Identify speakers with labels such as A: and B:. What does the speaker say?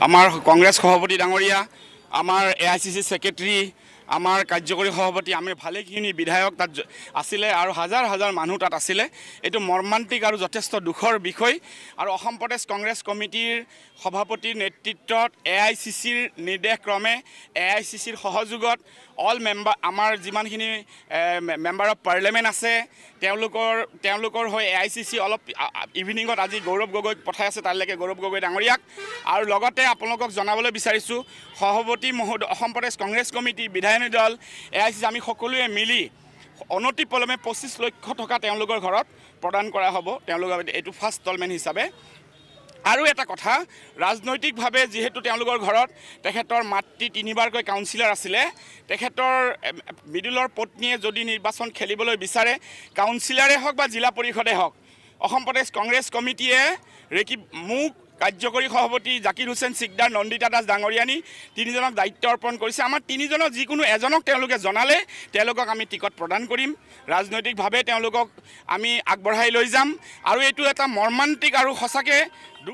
A: আমাৰ কংগ্ৰেছ সভাপতি ডাঙৰীয়া, আমাৰ AICC সেক্ৰেটাৰী, আমাৰ কাৰ্যকৰী সভাপতি, আমি ভালেখিনি বিধায়ক তাত আছিলে আৰু হাজাৰ হাজাৰ মানুহ তাত আছিলে। এইটো মৰ্মান্তিক আৰু যথেষ্ট দুখৰ বিষয়। আৰু অসম প্ৰদেশ কংগ্ৰেছ কমিটিৰ সভাপতিৰ নেতৃত্বত AICCৰ নিৰ্দেশক্ৰমে AICCৰ সহযোগত অল মেম্বাৰ, আমাৰ যিমানখিনি মেম্বাৰ অফ পাৰ্লিয়ামেণ্ট আছে তেওঁলোকৰ হৈ AICC অলপ ইভিনিঙত আজি গৌৰৱ গগৈক পঠাই আছে, তালৈকে গৌৰৱ গগৈ ডাঙৰীয়াক। আৰু লগতে আপোনালোকক জনাবলৈ বিচাৰিছোঁ, সভাপতি মহোদয়, অসম প্ৰদেশ কংগ্ৰেছ কমিটি, বিধায়িনী দল, AICC আমি সকলোৱে মিলি অনতিপলমে 25 লক্ষ টকা তেওঁলোকৰ ঘৰত প্ৰদান কৰা হ'ব, তেওঁলোকৰ এইটো ফাৰ্ষ্ট ইনষ্টলমেণ্ট হিচাপে। আৰু এটা কথা, ৰাজনৈতিকভাৱে যিহেতু তেওঁলোকৰ ঘৰত তেখেতৰ মাতৃ 3বাৰকৈ কাউন্সিলৰ আছিলে, তেখেতৰ মৃদুলৰ পত্নীয়ে যদি নিৰ্বাচন খেলিবলৈ বিচাৰে, কাউন্সিলৰে হওক বা জিলা পৰিষদে হওক, অসম প্ৰদেশ কংগ্ৰেছ কমিটিয়ে মোক কাৰ্যকৰী সভাপতি জাকিৰ হুছেইন চিকদাৰ, নন্দিতা দাস ডাঙৰীয়ানী তিনিজনক দায়িত্ব অৰ্পণ কৰিছে। আমাৰ তিনিজনৰ যিকোনো এজনক তেওঁলোকে জনালে তেওঁলোকক আমি টিকট প্ৰদান কৰিম, ৰাজনৈতিকভাৱে তেওঁলোকক আমি আগবঢ়াই লৈ যাম। আৰু এইটো এটা মৰ্মান্তিক আৰু সঁচাকৈ